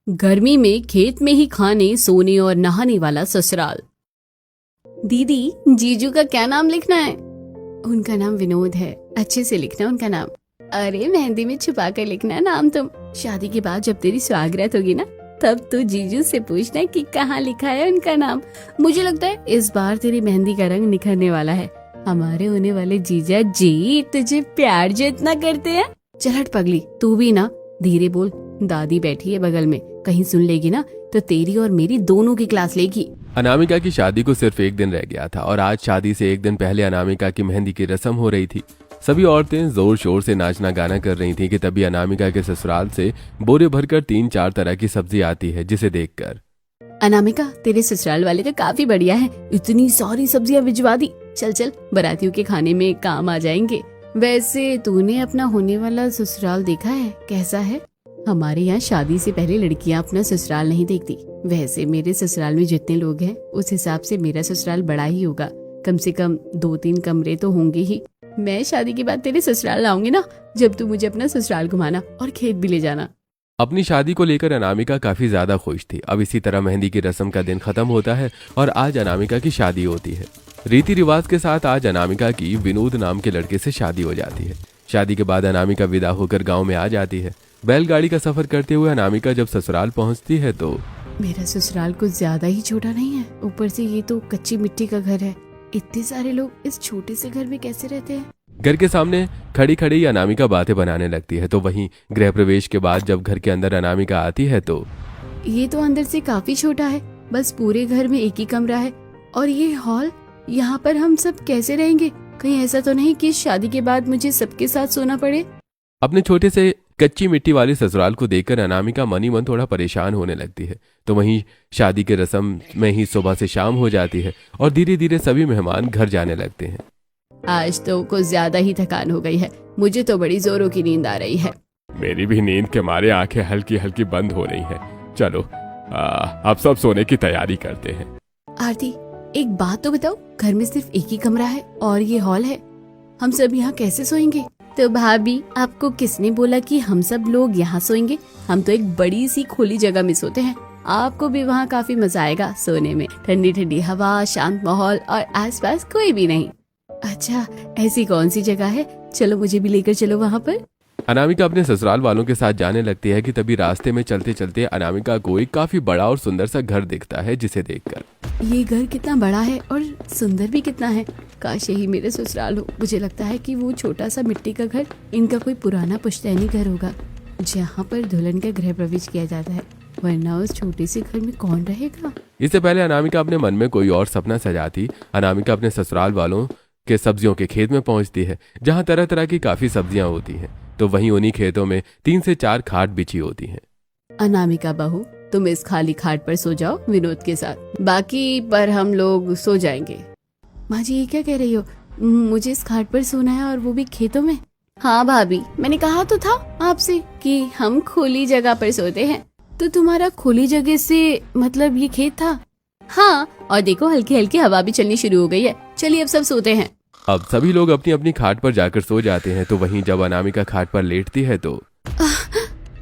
गर्मी में खेत में ही खाने सोने और नहाने वाला ससुराल। दीदी, जीजू का क्या नाम लिखना है? उनका नाम विनोद है, अच्छे से लिखना उनका नाम। अरे मेहंदी में छुपा कर लिखना नाम तुम। शादी के बाद जब तेरी स्वागरात होगी ना, तब तू जीजू से पूछना कि कहाँ लिखा है उनका नाम। मुझे लगता है इस बार तेरी मेहंदी का रंग निखरने वाला है। हमारे होने वाले जीजा जी तुझे प्यार जो इतना करते हैं। चल हट पगली, तू भी ना धीरे बोल, दादी बैठी है बगल में, कहीं सुन लेगी ना तो तेरी और मेरी दोनों की क्लास लेगी। अनामिका की शादी को सिर्फ एक दिन रह गया था और आज शादी से एक दिन पहले अनामिका की मेहंदी की रस्म हो रही थी। सभी औरतें जोर शोर से नाचना गाना कर रही थीं कि तभी अनामिका के ससुराल से बोरे भरकर 3-4 तरह की सब्जी आती है, जिसे देखकर अनामिका, तेरे ससुराल वाले तो काफी बढ़िया है, इतनी सारी सब्जियां भिजवा दी। चल चल, बारातियों के खाने में काम आ जाएंगे। वैसे तूने अपना होने वाला ससुराल देखा है, कैसा है? हमारे यहाँ शादी से पहले लड़कियाँ अपना ससुराल नहीं देखती। वैसे मेरे ससुराल में जितने लोग हैं उस हिसाब से मेरा ससुराल बड़ा ही होगा, कम से कम 2-3 कमरे तो होंगे ही। मैं शादी के बाद तेरे ससुराल लाऊंगी ना, जब तू मुझे अपना ससुराल घुमाना और खेत भी ले जाना। अपनी शादी को लेकर अनामिका काफी ज्यादा खुश थी। अब इसी तरह मेहंदी की रस्म का दिन खत्म होता है और आज अनामिका की शादी होती है। रीति रिवाज के साथ आज अनामिका की विनोद नाम के लड़के से शादी हो जाती है। शादी के बाद अनामिका विदा होकर गाँव में आ जाती है। बैलगाड़ी का सफर करते हुए अनामिका जब ससुराल पहुंचती है तो मेरा ससुराल कुछ ज्यादा ही छोटा नहीं है, ऊपर से ये तो कच्ची मिट्टी का घर है। इतने सारे लोग इस छोटे से घर में कैसे रहते हैं? घर के सामने खड़ी खड़ी अनामिका बातें बनाने लगती है। तो वहीं गृह प्रवेश के बाद जब घर के अंदर अनामिका आती है तो ये तो अंदर से काफी छोटा है, बस पूरे घर में एक ही कमरा है और ये हॉल। यहाँ पर हम सब कैसे रहेंगे? कहीं ऐसा तो नहीं कि शादी के बाद मुझे सबके साथ सोना पड़े? अपने छोटे से कच्ची मिट्टी वाले ससुराल को देखकर अनामिका मनी मन थोड़ा परेशान होने लगती है। तो वहीं शादी के रस्म में ही सुबह से शाम हो जाती है और धीरे धीरे सभी मेहमान घर जाने लगते हैं। आज तो कुछ ज्यादा ही थकान हो गई है, मुझे तो बड़ी जोरों की नींद आ रही है। मेरी भी नींद के मारे आंखें हल्की हल्की बंद हो रही हैं। चलो अब सब सोने की तैयारी करते हैं। आरती, एक बात तो बताओ, घर में सिर्फ एक ही कमरा है और ये हॉल है, हम सब यहाँ कैसे सोएंगे? तो भाभी, आपको किसने बोला कि हम सब लोग यहाँ सोएंगे? हम तो एक बड़ी सी खुली जगह में सोते हैं। आपको भी वहाँ काफी मजा आएगा सोने में, ठंडी ठंडी हवा, शांत माहौल और आसपास कोई भी नहीं। अच्छा, ऐसी कौन सी जगह है? चलो मुझे भी लेकर चलो वहाँ पर। अनामिका अपने ससुराल वालों के साथ जाने लगती है कि तभी रास्ते में चलते चलते अनामिका को एक काफी बड़ा और सुंदर सा घर दिखता है, जिसे देखकर ये घर कितना बड़ा है और सुंदर भी कितना है। काश यही मेरे ससुराल हो। मुझे लगता है कि वो छोटा सा मिट्टी का घर इनका कोई पुराना पुश्तैनी घर होगा, जहाँ पर दुल्हन का गृह प्रवेश किया जाता है, वरना उस छोटे से घर में कौन रहेगा? इससे पहले अनामिका अपने मन में कोई और सपना सजाती, अनामिका अपने ससुराल वालों के सब्जियों के खेत में पहुंचती है, जहाँ तरह तरह की काफी सब्जियां होती हैं। तो वहीं उन्हीं खेतों में 3 से 4 खाट बिछी होती हैं। अनामिका बहू, तुम इस खाली खाट पर सो जाओ विनोद के साथ, बाकी पर हम लोग सो जाएंगे। माँ जी, ये क्या कह रही हो? मुझे इस खाट पर सोना है और वो भी खेतों में? हाँ भाभी, मैंने कहा तो था आपसे कि हम खुली जगह पर सोते हैं। तो तुम्हारा खुली जगह से मतलब ये खेत था? हाँ, और देखो हल्की हल्की हवा भी चलनी शुरू हो गई है। चलिए अब सब सोते हैं। अब सभी लोग अपनी अपनी खाट पर जाकर सो जाते हैं। तो वहीं जब अनामिका खाट पर लेटती है तो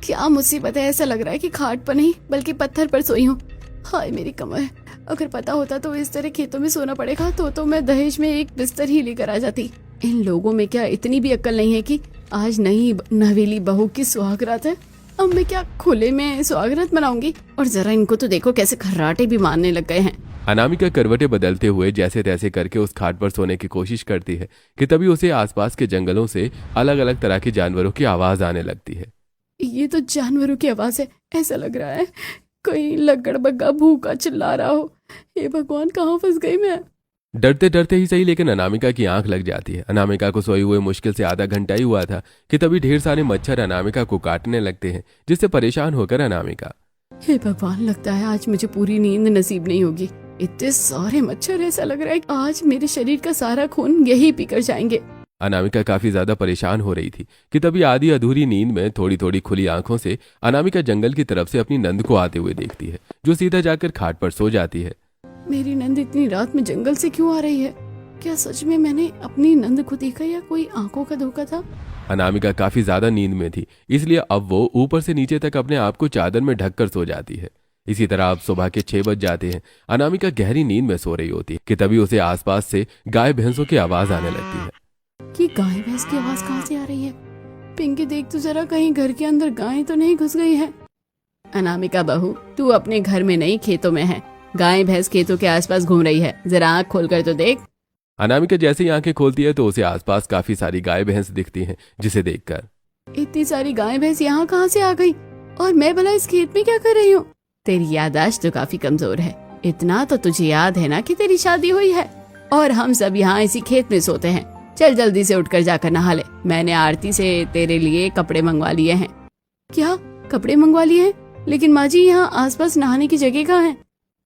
क्या मुसीबत है, ऐसा लग रहा है कि खाट पर नहीं बल्कि पत्थर पर सोई हूँ। हाय मेरी कमर, अगर पता होता तो इस तरह खेतों में सोना पड़ेगा तो मैं दहेज में एक बिस्तर ही लेकर आ जाती। इन लोगों में क्या इतनी भी अक्ल नहीं है कि आज नई नवेली बहू की सुहागरात है, अब मैं क्या खुले में सुहागरात मनाऊंगी? और जरा इनको तो देखो कैसे खर्राटे भी मारने लग गए हैं। अनामिका करवटें बदलते हुए जैसे तैसे करके उस खाट पर सोने की कोशिश करती है कि तभी उसे आसपास के जंगलों से अलग अलग तरह के जानवरों की आवाज आने लगती है। ये तो जानवरों की आवाज है, ऐसा लग रहा है कोई लकड़ बग्गा भूखा चिल्ला रहा हो। हे भगवान, कहाँ फंस गई मैं? डरते डरते ही सही, लेकिन अनामिका की आंख लग जाती है। अनामिका को सोए हुए मुश्किल से आधा घंटा ही हुआ था कि तभी ढेर सारे मच्छर अनामिका को काटने लगते हैं, जिससे परेशान होकर अनामिका, हे भगवान, लगता है आज मुझे पूरी नींद नसीब नहीं होगी। इतने सारे मच्छर, ऐसा लग रहा है आज मेरे शरीर का सारा खून यही पीकर जाएंगे। अनामिका काफी ज्यादा परेशान हो रही थी कि तभी आधी अधूरी नींद में थोड़ी थोड़ी खुली आंखों से अनामिका जंगल की तरफ से अपनी नंद को आते हुए देखती है, जो सीधा जाकर खाट पर सो जाती है। मेरी नंद इतनी रात में जंगल से क्यों आ रही है? क्या सच में मैंने अपनी नंद को देखा या कोई आंखों का धोखा था? अनामिका काफी ज्यादा नींद में थी, इसलिए अब वो ऊपर से नीचे तक अपने आप को चादर में ढककर सो जाती है। इसी तरह अब सुबह के 6 बज जाते हैं। अनामिका गहरी नींद में सो रही होती है कि तभी उसे आसपास से गाय भैंसों की आवाज आने लगती है। कि गाय भैंस की आवाज कहाँ से आ रही है? पिंकी देख तो जरा, कहीं घर के अंदर गाय तो नहीं घुस गई है। अनामिका बहू, तू अपने घर में नहीं खेतों में है। गाय भैंस खेतों के आसपास घूम रही है, जरा आँख खोलकर तो देख। अनामिका जैसे ही आंखें खोलती है तो उसे आसपास काफी सारी गाय भैंस दिखती हैं, जिसे देखकर इतनी सारी गाय भैंस यहाँ कहाँ से आ गई? और मैं भला इस खेत में क्या कर रही हूँ? तेरी याददाश्त तो काफी कमजोर है। इतना तो तुझे याद है ना कि तेरी शादी हुई है और हम सब यहाँ इसी खेत में सोते हैं। चल जल्दी से उठकर जाकर नहा ले। मैंने आरती से तेरे लिए कपड़े मंगवा लिए हैं। क्या कपड़े मंगवा लिए हैं? लेकिन माँ जी, यहाँ आसपास नहाने की जगह कहाँ है?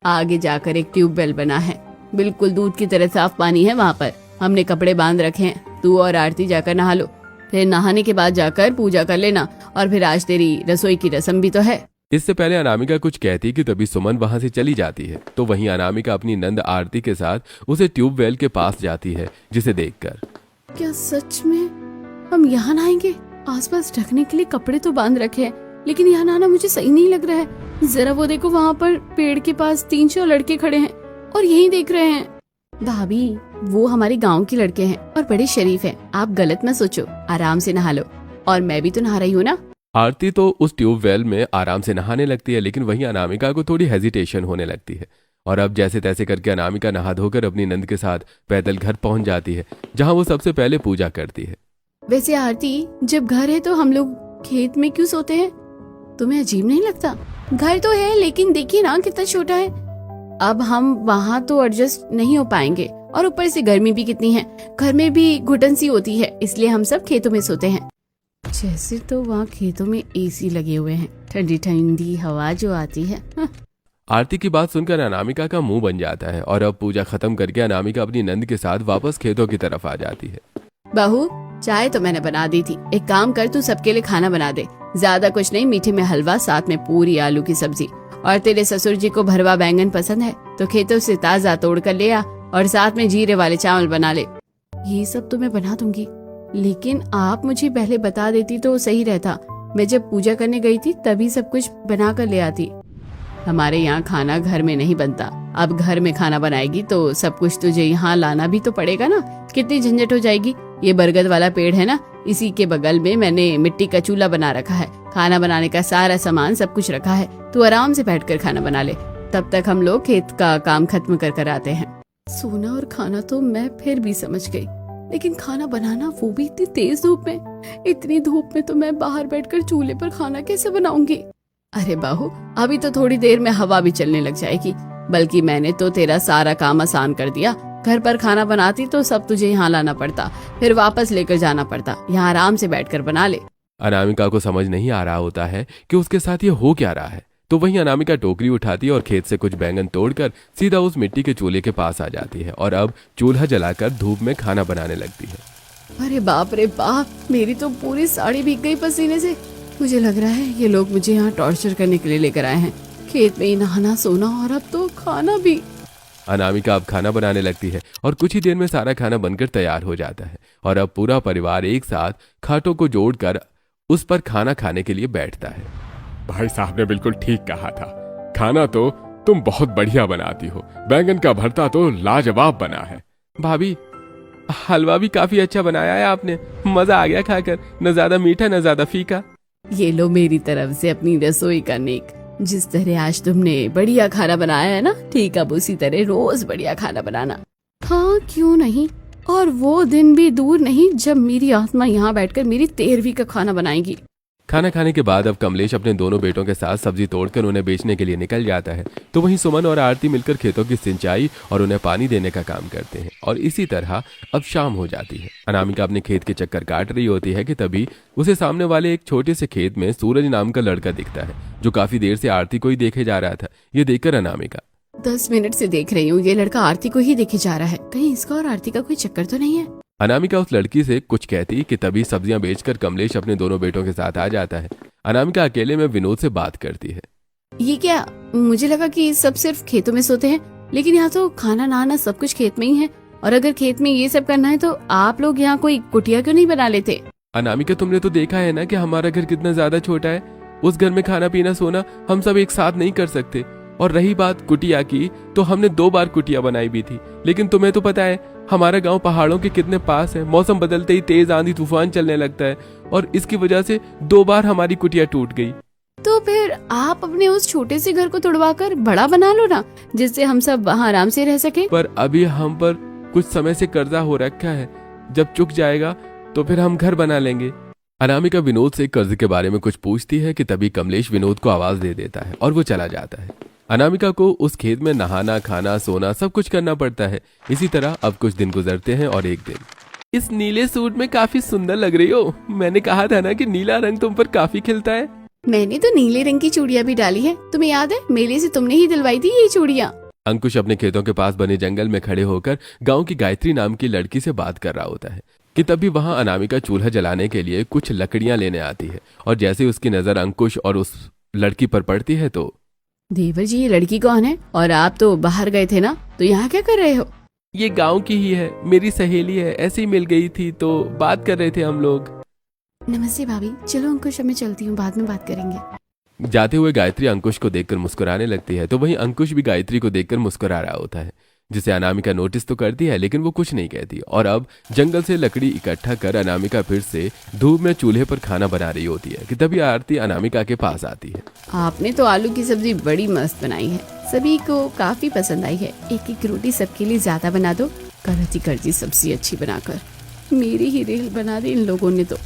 आगे जाकर एक ट्यूबवेल बना है, बिल्कुल दूध की तरह साफ पानी है। वहाँ पर हमने कपड़े बांध रखे हैं। तू और आरती जाकर नहा लो, फिर नहाने के बाद जाकर पूजा कर लेना। और फिर आज तेरी रसोई की रस्म भी तो है। इससे पहले अनामिका कुछ कहती कि तभी सुमन वहां से चली जाती है। तो वहीं अनामिका अपनी नंद आरती के साथ उसे ट्यूबवेल के पास जाती है, जिसे देखकर क्या सच में हम यहाँ नहाएंगे? आसपास ढकने के लिए कपड़े तो बांध रखे हैं, लेकिन यहाँ नहाना मुझे सही नहीं लग रहा है। जरा वो देखो, वहाँ पर पेड़ के पास 3-4 लड़के खड़े हैं और यही देख रहे हैं। भाभी, वो हमारे गांव के लड़के हैं और बड़े शरीफ हैं। आप गलत मत सोचो, आराम से नहा लो। और मैं भी तो नहा रही हूँ ना। आरती तो उस ट्यूबवेल में आराम से नहाने लगती है, लेकिन वहीं अनामिका को थोड़ी हेजिटेशन होने लगती है। और अब जैसे तैसे करके अनामिका नहा धोकर अपनी नंद के साथ पैदल घर पहुंच जाती है, जहां वो सबसे पहले पूजा करती है। वैसे आरती, जब घर है तो हम लोग खेत में क्यों सोते हैं? तुम्हें अजीब नहीं लगता? घर तो है, लेकिन देखिए ना कितना छोटा है। अब हम वहाँ तो एडजस्ट नहीं हो पाएंगे, और ऊपर से गर्मी भी कितनी है। घर में भी घुटन सी होती है, इसलिए हम सब खेतों में सोते हैं। जैसे तो वहाँ खेतों में एसी लगे हुए हैं, ठंडी ठंडी हवा जो आती है। आरती की बात सुनकर अनामिका का मुंह बन जाता है और अब पूजा खत्म करके अनामिका अपनी नंद के साथ वापस खेतों की तरफ आ जाती है। बहू, चाय तो मैंने बना दी थी। एक काम कर, तू सबके लिए खाना बना दे। ज्यादा कुछ नहीं, मीठे में हलवा, साथ में पूरी आलू की सब्जी। और तेरे ससुर जी को भरवा बैंगन पसंद है तो खेतों से ताजा तोड़ कर ले आ, और साथ में जीरे वाले चावल बना ले। ये सब तो मैं बना दूंगी, लेकिन आप मुझे पहले बता देती तो सही रहता। मैं जब पूजा करने गई थी तभी सब कुछ बना कर ले आती। हमारे यहाँ खाना घर में नहीं बनता। अब घर में खाना बनाएगी तो सब कुछ तुझे यहाँ लाना भी तो पड़ेगा ना। कितनी झंझट हो जाएगी। ये बरगद वाला पेड़ है ना, इसी के बगल में मैंने मिट्टी का चूल्हा बना रखा है। खाना बनाने का सारा सामान सब कुछ रखा है। तू आराम से बैठकर खाना बना ले, तब तक हम लोग खेत का काम खत्म कर आते हैं। सोना और खाना तो मैं फिर भी समझ गई, लेकिन खाना बनाना, वो भी इतनी तेज धूप में। इतनी धूप में तो मैं बाहर बैठकर चूल्हे पर खाना कैसे बनाऊंगी? अरे बाहू, अभी तो थोड़ी देर में हवा भी चलने लग जाएगी। बल्कि मैंने तो तेरा सारा काम आसान कर दिया। घर पर खाना बनाती तो सब तुझे यहाँ लाना पड़ता, फिर वापस लेकर जाना पड़ता। यहाँ आराम से बैठकर बना ले। अनामिका को समझ नहीं आ रहा होता है कि उसके साथ ये हो क्या रहा है। तो वहीं अनामिका टोकरी उठाती है और खेत से कुछ बैंगन तोड़कर सीधा उस मिट्टी के चूल्हे के पास आ जाती है और अब चूल्हा जलाकर धूप में खाना बनाने लगती है। अरे बाप रे बाप, मेरी तो पूरी साड़ी भीग गई पसीने से। मुझे लग रहा है ये लोग मुझे यहाँ टॉर्चर करने के लिए लेकर आए हैं। खेत में ही नहाना, सोना और अब तो खाना भी। अनामिका अब खाना बनाने लगती है और कुछ ही देर में सारा खाना बनकर तैयार हो जाता है और अब पूरा परिवार एक साथ खाटों को जोड़कर उस पर खाना खाने के लिए बैठता है। भाई साहब ने बिल्कुल ठीक कहा था। खाना तो तुम बहुत बढ़िया बनाती हो। बैंगन का भरता तो लाजवाब बना है। भाभी, हलवा भी काफी अच्छा बनाया है आपने। मजा आ गया खाकर, न ज्यादा मीठा न ज्यादा फीका। ये लो मेरी तरफ से अपनी रसोई का नेक। जिस तरह आज तुमने बढ़िया खाना बनाया है ना, ठीक अब उसी तरह रोज बढ़िया खाना बनाना। हाँ, क्यों नहीं। और वो दिन भी दूर नहीं जब मेरी आत्मा यहाँ बैठकर मेरी 13वीं का खाना बनाएगी। खाना खाने के बाद अब कमलेश अपने दोनों बेटों के साथ सब्जी तोड़कर उन्हें बेचने के लिए निकल जाता है। तो वहीं सुमन और आरती मिलकर खेतों की सिंचाई और उन्हें पानी देने का काम करते हैं और इसी तरह अब शाम हो जाती है। अनामिका अपने खेत के चक्कर काट रही होती है कि तभी उसे सामने वाले एक छोटे से खेत में सूरज नाम का लड़का दिखता है, जो काफी देर से आरती को ही देखे जा रहा था। ये देखकर अनामिका 10 मिनट से देख रही हूँ, ये लड़का आरती को ही देखे जा रहा है। कहीं इसका और आरती का कोई चक्कर तो नहीं है? अनामिका उस लड़की से कुछ कहती कि तभी सब्जियां बेचकर कमलेश अपने दोनों बेटों के साथ आ जाता है। अनामिका अकेले में विनोद से बात करती है। ये क्या, मुझे लगा कि सब सिर्फ खेतों में सोते हैं, लेकिन यहाँ तो खाना नहाना सब कुछ खेत में ही है। और अगर खेत में ये सब करना है तो आप लोग यहाँ कोई कुटिया क्यों नहीं बना लेते? अनामिका, तुमने तो देखा है ना कि हमारा घर कितना ज्यादा छोटा है। उस घर में खाना पीना सोना हम सब एक साथ नहीं कर सकते। और रही बात कुटिया की, तो हमने 2 बार कुटिया बनाई भी थी। लेकिन तुम्हें तो पता है हमारा गांव पहाड़ों के कितने पास है। मौसम बदलते ही तेज आंधी तूफान चलने लगता है और इसकी वजह से 2 बार हमारी कुटिया टूट गई। तो फिर आप अपने उस छोटे से घर को तुड़वाकर बड़ा बना लो ना, जिससे हम सब वहाँ आराम से रह सके। पर अभी हम पर कुछ समय से कर्जा हो रखा है, जब चुक जाएगा तो फिर हम घर बना लेंगे। अनामिका विनोद से कर्ज के बारे में कुछ पूछती है कि तभी कमलेश विनोद को आवाज दे देता है और वो चला जाता है। अनामिका को उस खेत में नहाना, खाना, सोना सब कुछ करना पड़ता है। इसी तरह अब कुछ दिन गुजरते हैं और एक दिन, इस नीले सूट में काफी सुंदर लग रही हो। मैंने कहा था ना कि नीला रंग तुम पर काफी खिलता है। मैंने तो नीले रंग की चूड़ियाँ भी डाली है, तुम्हें याद है? मेले से तुमने ही दिलवाई थी ये चूड़ियाँ। अंकुश अपने खेतों के पास बने जंगल में खड़े होकर गांव की गायत्री नाम की लड़की से बात कर रहा होता है कि तभी वहां अनामिका चूल्हा जलाने के लिए कुछ लकड़ियां लेने आती है। और जैसे उसकी नजर अंकुश और उस लड़की पर पड़ती है तो, देवर जी, ये लड़की कौन है? और आप तो बाहर गए थे ना, तो यहाँ क्या कर रहे हो? ये गांव की ही है, मेरी सहेली है। ऐसे ही मिल गई थी तो बात कर रहे थे हम लोग। नमस्ते भाभी, चलो अंकुश मैं चलती हूँ, बाद में बात करेंगे। जाते हुए गायत्री अंकुश को देखकर मुस्कुराने लगती है, तो वहीं अंकुश भी गायत्री को देखकर मुस्कुरा रहा होता है, जिसे अनामिका नोटिस तो करती है लेकिन वो कुछ नहीं कहती। और अब जंगल से लकड़ी इकट्ठा कर अनामिका फिर से धूप में चूल्हे पर खाना बना रही होती है कि तभी आरती अनामिका के पास आती है। आपने तो आलू की सब्जी बड़ी मस्त बनाई है, सभी को काफी पसंद आई है। एक एक रोटी सबके लिए ज्यादा बना दो, करती करती सब्जी अच्छी बनाकर मेरी ही रेल बना दी इन लोगों ने तो।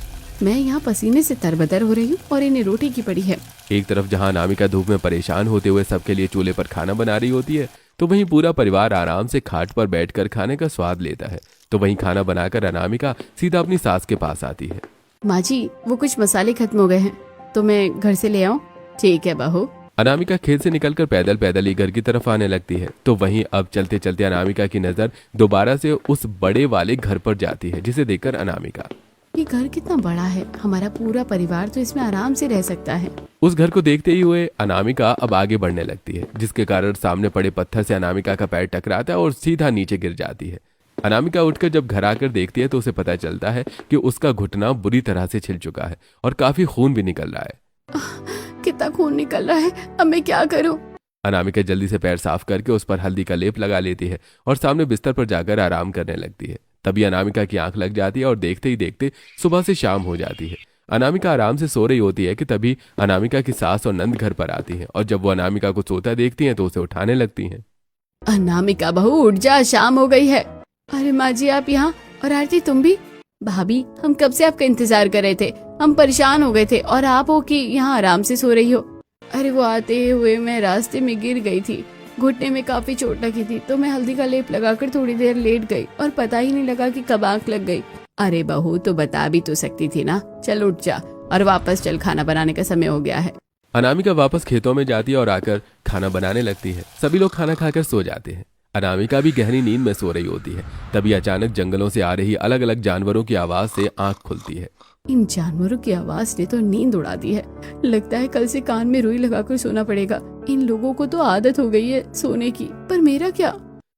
मैं यहाँ पसीने से तरबतर हो रही हूँ और इन्हें रोटी की पड़ी है। एक तरफ जहां अनामिका धूप में परेशान होते हुए सबके लिए चूल्हे पर खाना बना रही होती है, तो वहीं पूरा परिवार आराम से खाट पर बैठकर खाने का स्वाद लेता है। तो वहीं खाना बनाकर अनामिका सीधा अपनी सास के पास आती है। माँ जी, वो कुछ मसाले खत्म हो गए हैं, तो मैं घर से ले आऊँ? ठीक है बहू। अनामिका खेत से निकलकर पैदल पैदल ही घर की तरफ आने लगती है। तो वहीं अब चलते चलते अनामिका की नजर दोबारा से उस बड़े वाले घर पर जाती है, जिसे देखकर अनामिका, ये घर कितना बड़ा है, हमारा पूरा परिवार तो इसमें आराम से रह सकता है। उस घर को देखते ही हुए अनामिका अब आगे बढ़ने लगती है, जिसके कारण सामने पड़े पत्थर से अनामिका का पैर टकराता है और सीधा नीचे गिर जाती है। अनामिका उठकर जब घर आकर देखती है तो उसे पता चलता है कि उसका घुटना बुरी तरह से छिल चुका है और काफी खून भी निकल रहा है। कितना खून निकल रहा है, अब मैं क्या करूं? अनामिका जल्दी से पैर साफ करके उस पर हल्दी का लेप लगा लेती है और सामने बिस्तर पर जाकर आराम करने लगती है। तभी अनामिका की आंख लग जाती है और देखते ही देखते सुबह से शाम हो जाती है। अनामिका आराम से सो रही होती है कि तभी अनामिका की सास और नंद घर पर आती हैं और जब वो अनामिका को सोता देखती हैं तो उसे उठाने लगती हैं। अनामिका बहू उठ जा, शाम हो गई है। अरे माँ जी आप यहाँ, और आरती तुम भी? भाभी हम कब से आपका इंतजार कर रहे थे, हम परेशान हो गए थे और आप हो कि यहाँ आराम से सो रही हो। अरे वो आते हुए मैं रास्ते में गिर गई थी, घुटने में काफी चोट लगी थी, तो मैं हल्दी का लेप लगाकर थोड़ी देर लेट गई और पता ही नहीं लगा कि कब आंख लग गई। अरे बहू तो बता भी तो सकती थी ना। चल उठ जा और वापस चल, खाना बनाने का समय हो गया है। अनामिका वापस खेतों में जाती है और आकर खाना बनाने लगती है। सभी लोग खाना खाकर सो जाते हैं। अनामिका भी गहरी नींद में सो रही होती है। तभी अचानक जंगलों से आ रही अलग अलग जानवरों की आवाज से आंख खुलती है। इन जानवरों की आवाज ने तो नींद उड़ा दी है। लगता है कल से कान में रुई लगाकर सोना पड़ेगा। इन लोगों को तो आदत हो गई है सोने की, पर मेरा क्या?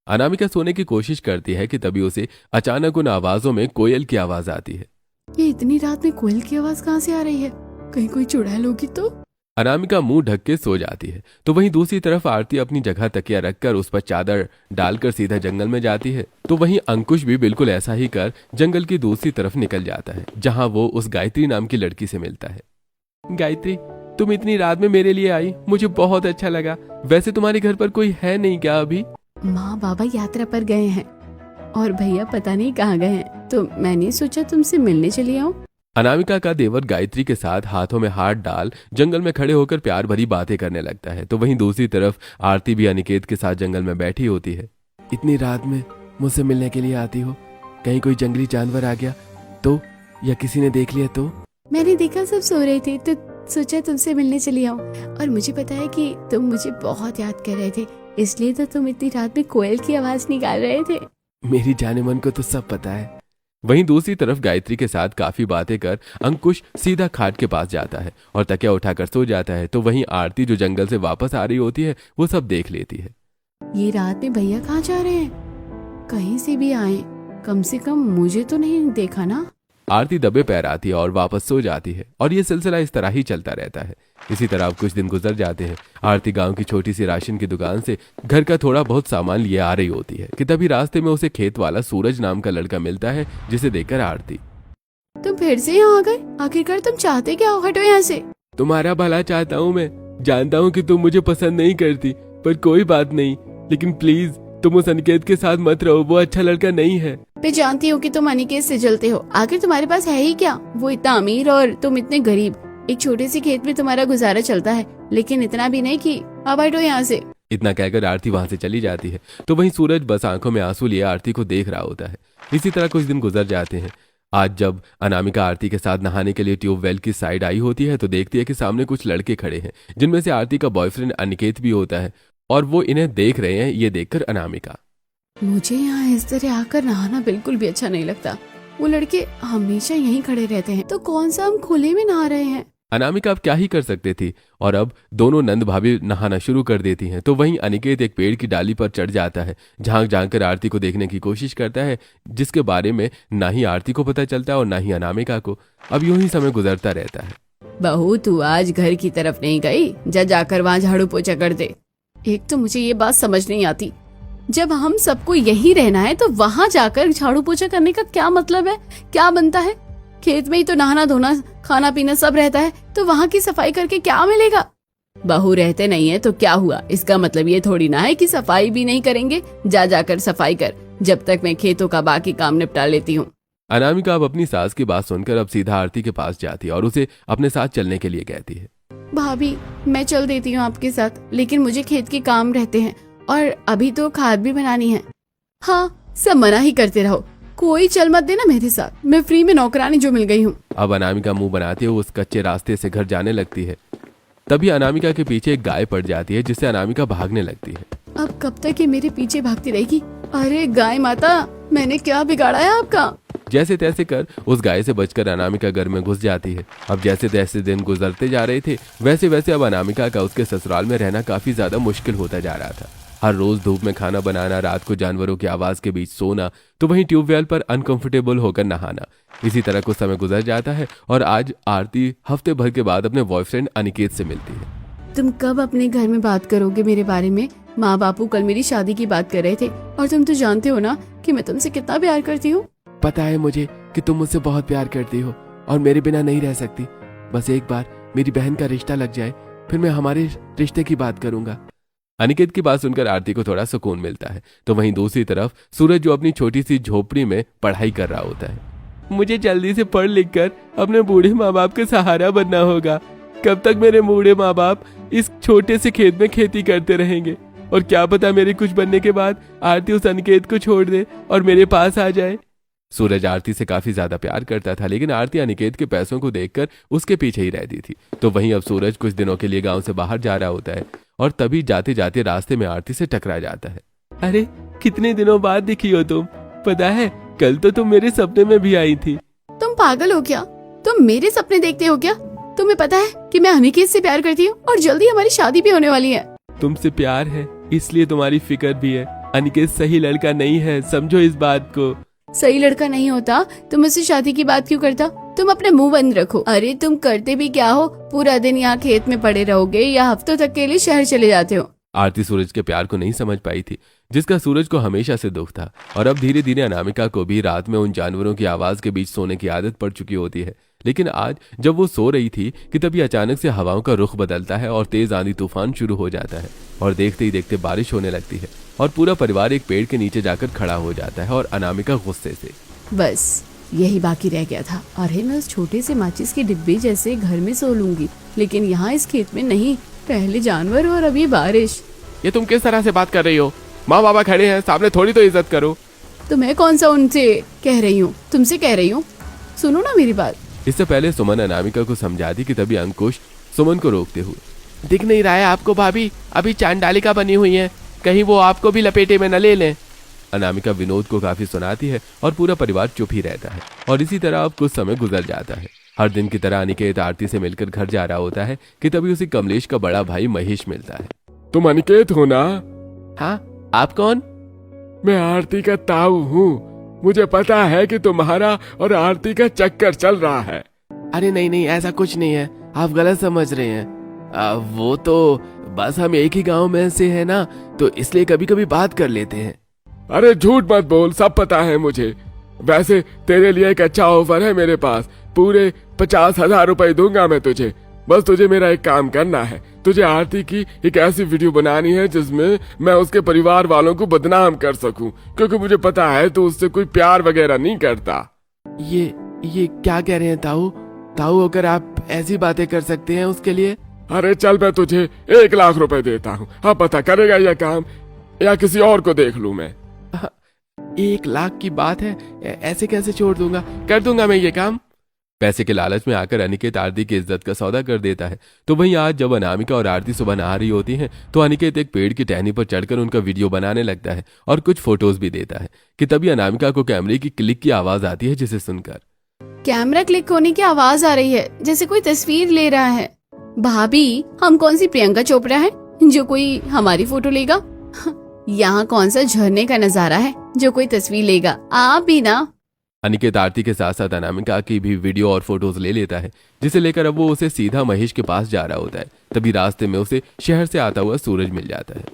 अनामिका सोने की कोशिश करती है कि तभी उसे अचानक उन आवाजों में कोयल की आवाज आती है। ये इतनी रात में कोयल की आवाज कहाँ से आ रही है? कहीं कोई चुड़ैल होगी तो? अनामिका मुंह ढक के सो जाती है। तो वहीं दूसरी तरफ आरती अपनी जगह तकिया रखकर उस पर चादर डालकर सीधा जंगल में जाती है। तो वहीं अंकुश भी बिल्कुल ऐसा ही कर जंगल की दूसरी तरफ निकल जाता है, जहां वो उस गायत्री नाम की लड़की से मिलता है। गायत्री, तुम इतनी रात में मेरे लिए आई, मुझे बहुत अच्छा लगा। वैसे तुम्हारे घर पर कोई है नहीं क्या अभी? माँ बाबा यात्रा पर गए हैं और भैया पता नहीं कहाँ गए हैं, तो मैंने सोचा तुमसे मिलने चली आऊं। अनामिका का देवर गायत्री के साथ हाथों में हाथ डाल जंगल में खड़े होकर प्यार भरी बातें करने लगता है। तो वहीं दूसरी तरफ आरती भी अनिकेत के साथ जंगल में बैठी होती है। इतनी रात में मुझसे मिलने के लिए आती हो? कहीं कोई जंगली जानवर आ गया तो, या किसी ने देख लिया तो? मैंने देखा सब सो रहे थे तो सोचा तुमसे मिलने चली आऊं, और मुझे पता है कि तुम मुझे बहुत याद कर रहे थे, इसलिए तो तुम इतनी रात में कोयल की आवाज निकाल रहे थे। मेरी जाने मन को तो सब पता है। वहीं दूसरी तरफ गायत्री के साथ काफी बातें कर अंकुश सीधा खाट के पास जाता है और तकिया उठाकर सो जाता है। तो वहीं आरती जो जंगल से वापस आ रही होती है वो सब देख लेती है। ये रात में भैया कहाँ जा रहे हैं? कहीं से भी आए, कम से कम मुझे तो नहीं देखा ना। आरती दबे पैर आती है और वापस सो जाती है और ये सिलसिला इस तरह ही चलता रहता है। इसी तरह अब कुछ दिन गुजर जाते हैं। आरती गांव की छोटी सी राशन की दुकान से घर का थोड़ा बहुत सामान लिए आ रही होती है कि तभी रास्ते में उसे खेत वाला सूरज नाम का लड़का मिलता है, जिसे देखकर आरती, तुम फिर से यहाँ आ गए? आखिरकार तुम चाहते क्या हो? हटो यहाँ से। तुम्हारा भला चाहता हूँ, मैं जानता हूँ कि तुम मुझे पसंद नहीं करती, पर कोई बात नहीं, लेकिन प्लीज तुम उस अनिकेत के साथ मत रहो, वो अच्छा लड़का नहीं है। मैं जानती हूँ कि तुम अनिकेत से जलते हो, आखिर तुम्हारे पास है ही क्या? वो इतना अमीर और तुम इतने गरीब। एक छोटे से खेत में तुम्हारा गुजारा चलता है, लेकिन इतना भी नहीं कि अब हटो यहाँ से। इतना कहकर आरती वहां से चली जाती है। तो वहीं सूरज बस आंखों में आंसू लिए आरती को देख रहा होता है। इसी तरह कुछ दिन गुजर जाते हैं। आज जब अनामिका आरती के साथ नहाने के लिए ट्यूबवेल की साइड आई होती है तो देखती है कि सामने कुछ लड़के खड़े हैं, जिनमें से आरती का बॉयफ्रेंड अनिकेत भी होता है और वो इन्हें देख रहे हैं। ये देखकर अनामिका, मुझे यहाँ इस तरह आकर नहाना बिल्कुल भी अच्छा नहीं लगता। वो लड़के हमेशा यहीं खड़े रहते हैं, तो कौन सा हम खुले में नहा रहे हैं? अनामिका अब क्या ही कर सकती थी और अब दोनों नंद भाभी नहाना शुरू कर देती हैं। तो वहीं अनिकेत एक पेड़ की डाली पर चढ़ जाता है, झांक झांक कर आरती को देखने की कोशिश करता है, जिसके बारे में ना ही आरती को पता चलता है और ना ही अनामिका को। अब यूं ही समय गुजरता रहता है। बहू, तू आज घर की तरफ नहीं गई? जाकर वहाँ झाड़ू पोछा कर दे। एक तो मुझे ये बात समझ नहीं आती, जब हम सबको यही रहना है तो वहाँ जाकर झाड़ू पोछा करने का क्या मतलब है? क्या बनता है? खेत में ही तो नहाना धोना खाना पीना सब रहता है, तो वहाँ की सफाई करके क्या मिलेगा? बहू रहते नहीं है तो क्या हुआ? इसका मतलब ये थोड़ी ना है कि सफाई भी नहीं करेंगे। जाकर सफाई कर, जब तक मैं खेतों का बाकी काम निपटा लेती हूँ। अनामिका अब अपनी सास की बात सुनकर अब सीधा आरती के पास जाती है और उसे अपने साथ चलने के लिए कहती है। भाभी, मैं चल देती हूँ आपके साथ, लेकिन मुझे खेत के काम रहते हैं और अभी तो खाद भी बनानी है। हाँ, सब मना ही करते रहो, कोई चल मत देना मेरे साथ, मैं फ्री में नौकरानी जो मिल गई हूँ। अब अनामिका मुंह बनाती है उस कच्चे रास्ते से घर जाने लगती है। तभी अनामिका के पीछे एक गाय पड़ जाती है, जिससे अनामिका भागने लगती है। अब कब तक ये मेरे पीछे भागती रहेगी? अरे गाय माता, मैंने क्या बिगाड़ा है आपका? जैसे तैसे कर उस गाय से बचकर अनामिका घर में घुस जाती है। अब जैसे तैसे दिन गुजरते जा रहे थे, वैसे वैसे अब अनामिका का उसके ससुराल में रहना काफी ज्यादा मुश्किल होता जा रहा था। हर रोज धूप में खाना बनाना, रात को जानवरों की आवाज के बीच सोना, तो वहीं ट्यूबवेल पर अनकंफर्टेबल होकर नहाना। इसी तरह कुछ समय गुजर जाता है और आज आरती हफ्ते भर के बाद अपने बॉयफ्रेंड अनिकेत से मिलती है। तुम कब अपने घर में बात करोगे मेरे बारे में? माँ बापू कल मेरी शादी की बात कर रहे थे और तुम तो जानते हो ना कि मैं तुमसे कितना प्यार करती हूँ। पता है मुझे कि तुम मुझसे बहुत प्यार करती हो और मेरे बिना नहीं रह सकती। बस एक बार मेरी बहन का रिश्ता लग जाए, फिर मैं हमारे रिश्ते की बात करूंगा। अनिकेत की बात सुनकर आरती को थोड़ा सुकून मिलता है। तो वहीं दूसरी तरफ सूरज, जो अपनी छोटी सी झोपड़ी में पढ़ाई कर रहा होता है। मुझे जल्दी से पढ़ लिख कर अपने बूढ़े माँ बाप का सहारा बनना होगा। कब तक मेरे बूढ़े माँ बाप इस छोटे से खेत में खेती करते रहेंगे? और क्या पता मेरे कुछ बनने के बाद आरती उस अनिकेत को छोड़ दे और मेरे पास आ जाए। सूरज आरती से काफी ज्यादा प्यार करता था, लेकिन आरती अनिकेत के पैसों को देखकर उसके पीछे ही रहती थी। तो वहीं अब सूरज कुछ दिनों के लिए गांव से बाहर जा रहा होता है और तभी जाते जाते रास्ते में आरती से टकरा जाता है। अरे, कितने दिनों बाद दिखी हो तुम? पता है, कल तो तुम मेरे सपने में भी आई थी। तुम पागल हो क्या? तुम मेरे सपने देखते हो क्या? तुम्हें पता है कि मैं अनिकेत से प्यार करती हूँ और जल्दी हमारी शादी भी होने वाली है। तुमसे प्यार है इसलिए तुम्हारी फिक्र भी है। अनिकेत सही लड़का नहीं है, समझो इस बात को। सही लड़का नहीं होता तो मुझसे शादी की बात क्यों करता? तुम अपने मुंह बंद रखो। अरे, तुम करते भी क्या हो? पूरा दिन यहाँ खेत में पड़े रहोगे या हफ्तों तक के लिए शहर चले जाते हो? आरती सूरज के प्यार को नहीं समझ पाई थी, जिसका सूरज को हमेशा से दुख था। और अब धीरे धीरे अनामिका को भी रात में उन जानवरों की आवाज के बीच सोने की आदत पड़ चुकी होती है। लेकिन आज जब वो सो रही थी कि तभी अचानक से हवाओं का रुख बदलता है और तेज आंधी तूफान शुरू हो जाता है और देखते ही देखते बारिश होने लगती है और पूरा परिवार एक पेड़ के नीचे जाकर खड़ा हो जाता है और अनामिका गुस्से से, बस यही बाकी रह गया था। अरे, मैं उस छोटे से माचिस के डिब्बे जैसे घर में सो लूंगी, लेकिन यहाँ इस खेत में नहीं। पहले जानवर और अभी बारिश। ये तुम किस तरह से बात कर रही हो? माँ बाबा खड़े हैं सामने, थोड़ी तो इज्जत करो। तो मैं कौन सा उनसे कह रही हूँ, तुमसे कह रही हूँ। सुनो ना मेरी बात। इससे पहले सुमन अनामिका को समझाती कि तभी अंकुश सुमन को रोकते हुए, दिख नहीं रहा है आपको भाभी? अभी चांडालिका बनी हुई है, कहीं वो आपको भी लपेटे में न ले लें। अनामिका विनोद को काफी सुनाती है और पूरा परिवार चुप ही रहता है। और इसी तरह अब कुछ समय गुजर जाता है। हर दिन की तरह अनिकेत आरती से मिलकर घर जा रहा होता है कि तभी उसे कमलेश का बड़ा भाई महेश मिलता है। तुम अनिकेत हो ना? हाँ, आप कौन? मैं आरती का ताऊ हूँ। मुझे पता है कि तुम्हारा और आरती का चक्कर चल रहा है। अरे नहीं नहीं, ऐसा कुछ नहीं है, आप गलत समझ रहे हैं। वो तो बस हम एक ही गांव में से है ना, तो इसलिए कभी कभी बात कर लेते हैं। अरे झूठ मत बोल, सब पता है मुझे। वैसे तेरे लिए एक अच्छा ऑफर है मेरे पास, पूरे 50,000 रुपए दूंगा मैं तुझे। बस तुझे मेरा एक काम करना है, तुझे आरती की एक ऐसी वीडियो बनानी है जिसमें मैं उसके परिवार वालों को बदनाम कर सकूं, क्योंकि मुझे पता है तू उससे कोई प्यार वगैरह नहीं करता। ये क्या कह रहे हैं ताऊ? ताऊ, अगर आप ऐसी बातें कर सकते हैं उसके लिए। अरे चल, मैं तुझे 1 लाख रुपए देता हूँ, अब पता करेगा यह काम या किसी और को देख लूं मैं। 1 लाख की बात है, ऐसे कैसे छोड़ दूंगा? कर दूंगा मैं ये काम। पैसे के लालच में आकर अनिकेत आरती की इज्जत का सौदा कर देता है। तो वहीं आज जब अनामिका और आरती सुबह नहा रही होती हैं, तो अनिकेत एक पेड़ की टहनी पर चढ़कर उनका वीडियो बनाने लगता है और कुछ फोटोज भी देता है कि तभी अनामिका को कैमरे की क्लिक की आवाज आती है, जिसे सुनकर कैमरा क्लिक होने की आवाज आ रही है, जैसे कोई तस्वीर ले रहा है। भाभी, हम कौन सी प्रियंका चोपड़ा है जो कोई हमारी फोटो लेगा? यहाँ कौन सा झरने का नजारा है जो कोई तस्वीर लेगा? आप भी ना। अनिकेत आरती के साथ साथ अनामिका की भी वीडियो और फोटोज ले लेता है, जिसे लेकर अब वो उसे सीधा महेश के पास जा रहा होता है। तभी रास्ते में उसे शहर से आता हुआ सूरज मिल जाता है।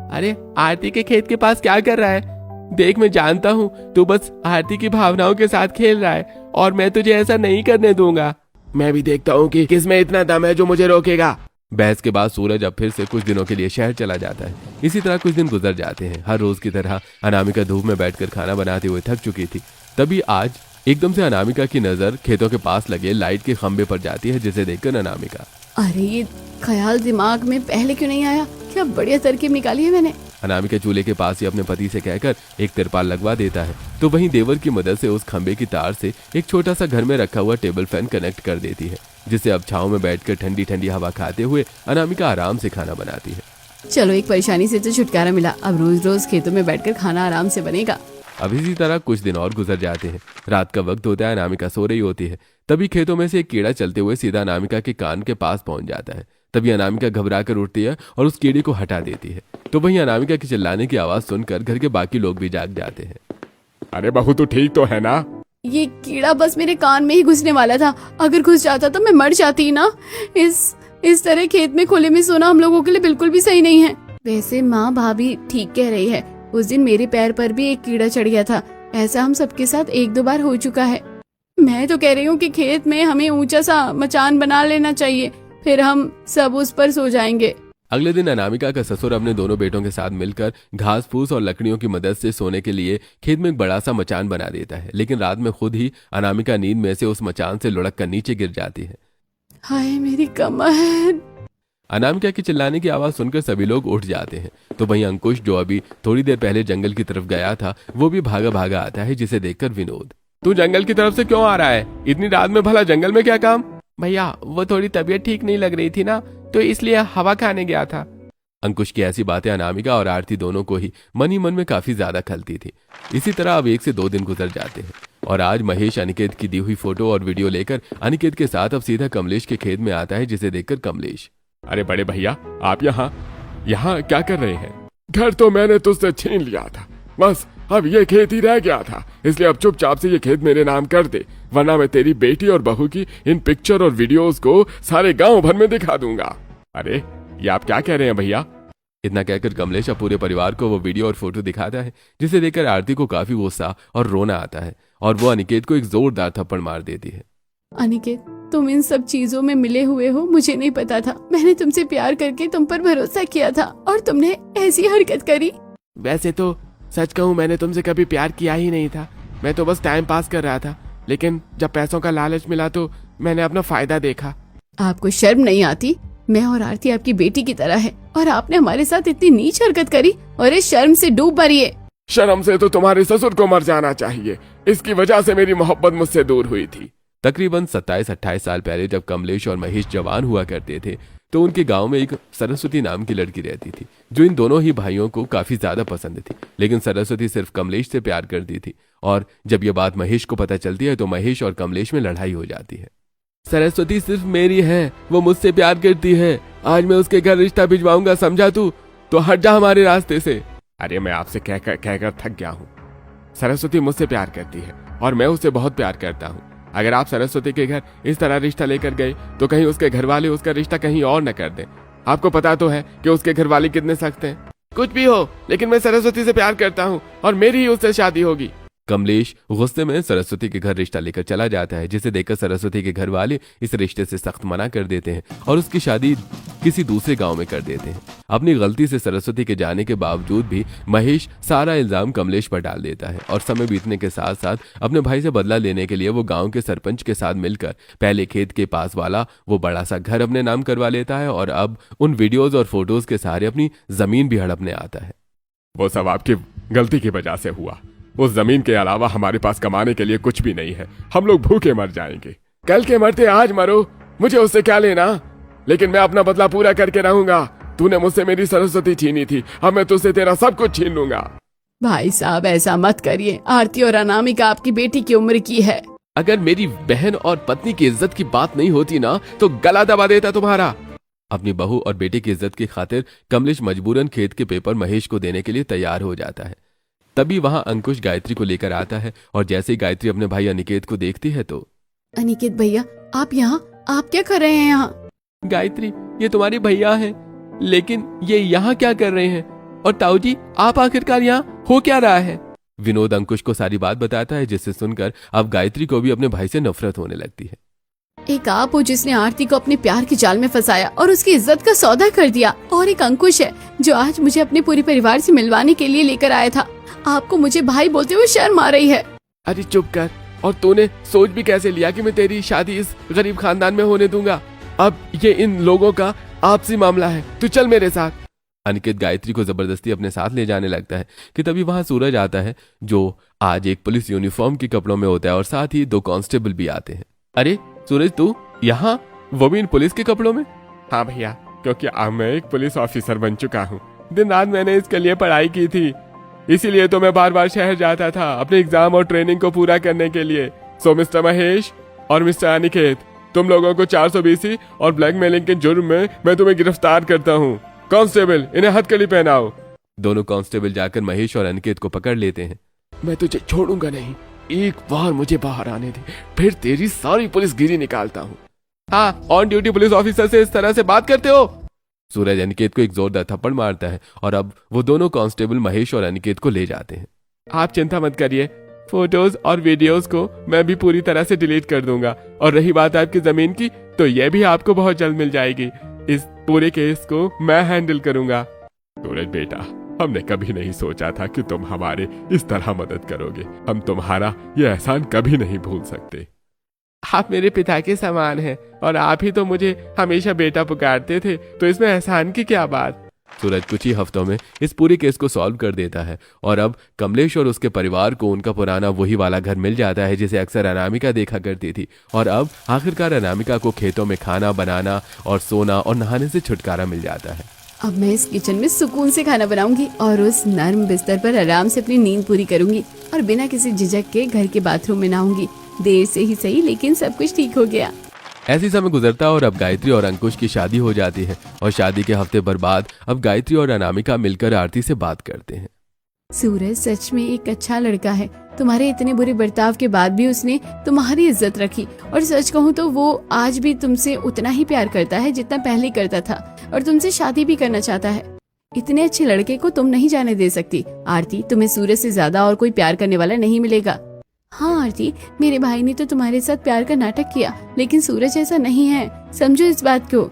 अरे आरती के खेत के पास क्या कर रहा है? देख, मैं जानता हूँ तू बस आरती की भावनाओं के साथ खेल रहा है और मैं तुझे ऐसा नहीं करने दूंगा। मैं भी देखता हूँ कि किसमें इतना दम है जो मुझे रोकेगा। बहस के बाद सूरज अब फिर से कुछ दिनों के लिए शहर चला जाता है। इसी तरह कुछ दिन गुजर जाते हैं। हर रोज की तरह अनामिका धूप में बैठकर खाना बनाते हुए थक चुकी थी। तभी आज एकदम से अनामिका की नजर खेतों के पास लगे लाइट के खंबे पर जाती है, जिसे देखकर अनामिका, अरे ये ख्याल दिमाग में पहले क्यों नहीं आया? क्या बढ़िया तरकीब निकाली है मैंने। अनामिका चूल्हे के पास ही अपने पति से कहकर एक तिरपाल लगवा देता है। तो वहीं देवर की मदद से उस खंबे की तार से एक छोटा सा घर में रखा हुआ टेबल फैन कनेक्ट कर देती है, जिससे अब छांव में बैठकर ठंडी ठंडी हवा खाते हुए अनामिका आराम से खाना बनाती है। चलो, एक परेशानी से तो छुटकारा मिला। अब रोज रोज खेतों में बैठकर खाना आराम से बनेगा। अब इसी तरह कुछ दिन और गुजर जाते हैं। रात का वक्त होता है, अनामिका सो रही होती है। तभी खेतों में से एक कीड़ा चलते हुए सीधा अनामिका के कान के पास पहुंच जाता है। तभी अनामिका घबरा कर उठती है और उस कीड़े को हटा देती है। तो वहीं अनामिका के चिल्लाने की आवाज सुनकर घर के बाकी लोग भी जाग जाते हैं। अरे बहू, तू ठीक तो है ना? ये कीड़ा बस मेरे कान में ही घुसने वाला था। अगर घुस जाता तो मैं मर जाती ना। इस तरह खेत में खुले में सोना हम लोगों के लिए बिल्कुल भी सही नहीं है। वैसे माँ भाभी ठीक कह रही है, उस दिन मेरे पैर पर भी एक कीड़ा चढ़ गया था। ऐसा हम सबके साथ 1-2 बार हो चुका है। मैं तो कह रही हूँ कि खेत में हमें ऊंचा सा मचान बना लेना चाहिए, फिर हम सब उस पर सो जाएंगे। अगले दिन अनामिका का ससुर अपने दोनों बेटों के साथ मिलकर घास फूस और लकड़ियों की मदद से सोने के लिए खेत में एक बड़ा सा मचान बना देता है। लेकिन रात में खुद ही अनामिका नींद में से उस मचान से लुढ़क कर नीचे गिर जाती है। हाय मेरी कमर। अनामिका की चिल्लाने की आवाज सुनकर सभी लोग उठ जाते हैं। तो वहीं अंकुश, जो अभी थोड़ी देर पहले जंगल की तरफ गया था, वो भी भागा भागा आता है, जिसे देखकर विनोद, तू जंगल की तरफ से क्यों आ रहा है? इतनी रात में भला जंगल में क्या काम? भैया वो थोड़ी तबीयत ठीक नहीं लग रही थी ना, तो इसलिए हवा खाने गया था। अंकुश की ऐसी बातें अनामिका और आरती दोनों को ही मन ही मन में काफी ज्यादा खलती थी। इसी तरह अब 1 से 2 दिन गुजर जाते हैं और आज महेश अनिकेत की दी हुई फोटो और वीडियो लेकर अनिकेत के साथ अब सीधा कमलेश के खेत में आता है, जिसे देखकर कमलेश, अरे बड़े भैया, आप यहाँ क्या कर रहे हैं? घर तो मैंने तुझसे छीन लिया था, बस अब ये खेत ही रह गया था, इसलिए अब चुपचाप से ये खेत मेरे नाम कर दे, वरना मैं तेरी बेटी और बहू की इन पिक्चर और वीडियोस को सारे गांव भर में दिखा दूंगा। अरे ये आप क्या कह रहे हैं भैया? इतना कहकर कमलेश अब पूरे परिवार को वो वीडियो और फोटो दिखाता है, जिसे देखकर आरती को काफी गुस्सा और रोना आता है और वो अनिकेत को एक जोरदार थप्पड़ मार देती है। अनिकेत, तुम इन सब चीजों में मिले हुए हो, मुझे नहीं पता था। मैंने तुमसे प्यार करके तुम पर भरोसा किया था और तुमने ऐसी हरकत करी। वैसे तो सच कहूँ, मैंने तुमसे कभी प्यार किया ही नहीं था, मैं तो बस टाइम पास कर रहा था, लेकिन जब पैसों का लालच मिला तो मैंने अपना फायदा देखा। आपको शर्म नहीं आती? मैं और आरती आपकी बेटी की तरह है और आपने हमारे साथ इतनी नीच हरकत करी और इस शर्म से डूब मरिए। शर्म से तो तुम्हारे ससुर को मर जाना चाहिए, इसकी वजह से मेरी मोहब्बत मुझसे दूर हुई थी। तकरीबन 27-28 साल पहले जब कमलेश और महेश जवान हुआ करते थे, तो उनके गांव में एक सरस्वती नाम की लड़की रहती थी, जो इन दोनों ही भाइयों को काफी ज्यादा पसंद थी। लेकिन सरस्वती सिर्फ कमलेश से प्यार करती थी और जब ये बात महेश को पता चलती है तो महेश और कमलेश में लड़ाई हो जाती है। सरस्वती सिर्फ मेरी है, वो मुझसे प्यार करती है, आज मैं उसके घर रिश्ता भिजवाऊंगा, समझा तू? तो हट जा हमारे रास्ते से। अरे मैं आपसे कहकर थक गया हूँ, सरस्वती मुझसे प्यार करती है और मैं उससे बहुत प्यार करता हूँ। अगर आप सरस्वती के घर इस तरह रिश्ता लेकर गए तो कहीं उसके घर वाले उसका रिश्ता कहीं और न कर दें। आपको पता तो है कि उसके घर वाले कितने सख्त हैं। कुछ भी हो, लेकिन मैं सरस्वती से प्यार करता हूँ और मेरी ही उससे शादी होगी। कमलेश गुस्से में सरस्वती के घर रिश्ता लेकर चला जाता है, जिसे देखकर सरस्वती के घर वाले इस रिश्ते से सख्त मना कर देते हैं और उसकी शादी किसी दूसरे गांव में कर देते हैं। अपनी गलती से सरस्वती के जाने के बावजूद भी महेश सारा इल्जाम कमलेश पर डाल देता है और समय बीतने के साथ साथ अपने भाई से बदला लेने के लिए वो गांव के सरपंच के साथ मिलकर पहले खेत के पास वाला वो बड़ा सा घर अपने नाम करवा लेता है और अब उन वीडियोज और फोटोज के सहारे अपनी जमीन भी हड़पने आता है। वो सब आपकी गलती की वजह से हुआ। उस जमीन के अलावा हमारे पास कमाने के लिए कुछ भी नहीं है। हम लोग भूखे मर जाएंगे। कल के मरते आज मरो, मुझे उससे क्या लेना, लेकिन मैं अपना बदला पूरा करके रहूंगा। तूने मुझसे मेरी सरस्वती छीनी थी, अब मैं तुझसे तेरा सब कुछ छीन लूंगा। भाई साहब ऐसा मत करिए, आरती और अनामिका आपकी बेटी की उम्र की है। अगर मेरी बहन और पत्नी की इज्जत की बात नहीं होती ना तो गला दबा देता तुम्हारा। अपनी बहू और बेटे की इज्जत की खातिर कमलेश मजबूरन खेत के पेपर महेश को देने के लिए तैयार हो जाता है। तभी वहां अंकुश गायत्री को लेकर आता है और जैसे ही गायत्री अपने भाई अनिकेत को देखती है तो अनिकेत भैया, आप यहाँ, आप क्या कर रहे हैं यहाँ? गायत्री, ये तुम्हारे भैया हैं, लेकिन ये यहाँ क्या कर रहे हैं? और ताऊ जी, आप आखिरकार यहाँ हो क्या रहा है? विनोद अंकुश को सारी बात बताता है, जिससे सुनकर अब गायत्री को भी अपने भाई से नफरत होने लगती है। एक आप हो जिसने आरती को अपने प्यार के जाल में फंसाया और उसकी इज्जत का सौदा कर दिया, और एक अंकुश है जो आज मुझे अपने पूरे परिवार से मिलवाने के लिए लेकर आया था। आपको मुझे भाई बोलते हुए शर्म आ रही है। अरे चुप कर। और तूने सोच भी कैसे लिया कि मैं तेरी शादी इस गरीब खानदान में होने दूंगा? अब ये इन लोगों का आपसी मामला है, तू चल मेरे साथ। अनिकेत गायत्री को जबरदस्ती अपने साथ ले जाने लगता है कि तभी वहां सूरज आता है, जो आज एक पुलिस यूनिफॉर्म के कपड़ों में होता है और साथ ही 2 कांस्टेबल भी आते हैं। अरे सूरज, तू यहाँ, वो भी इन पुलिस के कपड़ों में? हाँ भैया, क्योंकि अब मैं एक पुलिस ऑफिसर बन चुका हूँ। दिन रात मैंने इसके लिए पढ़ाई की थी, इसीलिए तो मैं बार बार शहर जाता था अपने एग्जाम और ट्रेनिंग को पूरा करने के लिए। सो मिस्टर महेश और मिस्टर अनिकेत, तुम लोगों को 420 और ब्लैकमेलिंग के जुर्म में मैं तुम्हें गिरफ्तार करता हूँ। कांस्टेबल, इन्हें हथकड़ी पहनाओ। दोनों कांस्टेबल जाकर महेश और अनिकेत को पकड़ लेते हैं। मैं तुझे छोड़ूंगा नहीं, एक बार मुझे बाहर आने दे, फिर तेरी सारी पुलिसगिरी निकालता हूँ। हाँ, ऑन ड्यूटी पुलिस ऑफिसर से इस तरह से बात करते हो? सूरज अनिकेत को एक जोरदार थप्पड़ मारता है और अब वो दोनों कांस्टेबल महेश और अनिकेत को ले जाते हैं। आप चिंता मत करिए, फोटोज और वीडियोस को मैं भी पूरी तरह से डिलीट कर दूंगा, और रही बात आपकी जमीन की, तो ये भी आपको बहुत जल्द मिल जाएगी। इस पूरे केस को मैं हैंडल करूंगा। सूरज बेटा, हमने कभी नहीं सोचा था कि तुम हमारे इस तरह मदद करोगे। हम तुम्हारा ये एहसान कभी नहीं भूल सकते। आप मेरे पिता के समान हैं और आप ही तो मुझे हमेशा बेटा पुकारते थे, तो इसमें एहसान की क्या बात। सूरज कुछ ही हफ्तों में इस पूरे केस को सॉल्व कर देता है और अब कमलेश और उसके परिवार को उनका पुराना वही वाला घर मिल जाता है जिसे अक्सर अनामिका देखा करती थी। और अब आखिरकार अनामिका को खेतों में खाना बनाना और सोना और नहाने से छुटकारा मिल जाता है। अब मैं इस किचन में सुकून से खाना बनाऊंगी और उस नर्म बिस्तर पर आराम से अपनी नींद पूरी करूंगी और बिना किसी झिझक के घर के बाथरूम में नहाऊंगी। देर से ही सही, लेकिन सब कुछ ठीक हो गया। ऐसी समय गुजरता और अब गायत्री और अंकुश की शादी हो जाती है और शादी के हफ्ते भर बाद अब गायत्री और अनामिका मिलकर आरती से बात करते हैं। सूरज सच में एक अच्छा लड़का है। तुम्हारे इतने बुरे बर्ताव के बाद भी उसने तुम्हारी इज्जत रखी, और सच कहूँ तो वो आज भी तुमसे उतना ही प्यार करता है जितना पहले करता था, और तुमसे शादी भी करना चाहता है। इतने अच्छे लड़के को तुम नहीं जाने दे सकती आरती। तुम्हें सूरज से ज्यादा और कोई प्यार करने वाला नहीं मिलेगा। हाँ आरती, मेरे भाई ने तो तुम्हारे साथ प्यार का नाटक किया, लेकिन सूरज ऐसा नहीं है, समझो इस बात को।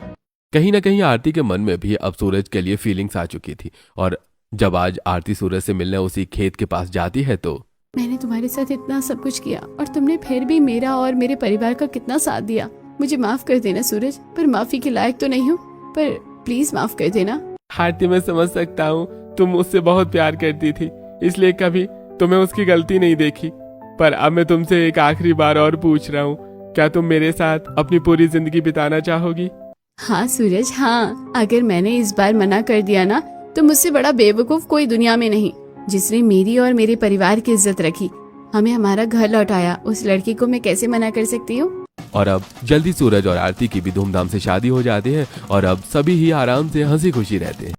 कहीं न कहीं आरती के मन में भी अब सूरज के लिए फीलिंग्स आ चुकी थी, और जब आज आरती सूरज से मिलने उसी खेत के पास जाती है तो मैंने तुम्हारे साथ इतना सब कुछ किया और तुमने फिर भी मेरा और मेरे परिवार का कितना साथ दिया। मुझे माफ कर देना सूरज, पर माफी के लायक तो नहीं हूँ, पर प्लीज माफ कर देना। आरती, मैं समझ सकता हूँ तुम मुझसे बहुत प्यार करती थी, इसलिए कभी तुम्हें उसकी गलती नहीं देखी, पर अब मैं तुमसे एक आखिरी बार और पूछ रहा हूँ, क्या तुम मेरे साथ अपनी पूरी जिंदगी बिताना चाहोगी? हाँ सूरज, हाँ। अगर मैंने इस बार मना कर दिया ना, तो मुझसे बड़ा बेवकूफ कोई दुनिया में नहीं, जिसने मेरी और मेरे परिवार की इज्जत रखी, हमें हमारा घर लौटाया। उस लड़की को मैं कैसे मना कर सकती हूँ? और अब जल्दी सूरज और आरती की भी धूमधाम से शादी हो जाती है और अब सभी ही आराम से हंसी खुशी रहते हैं।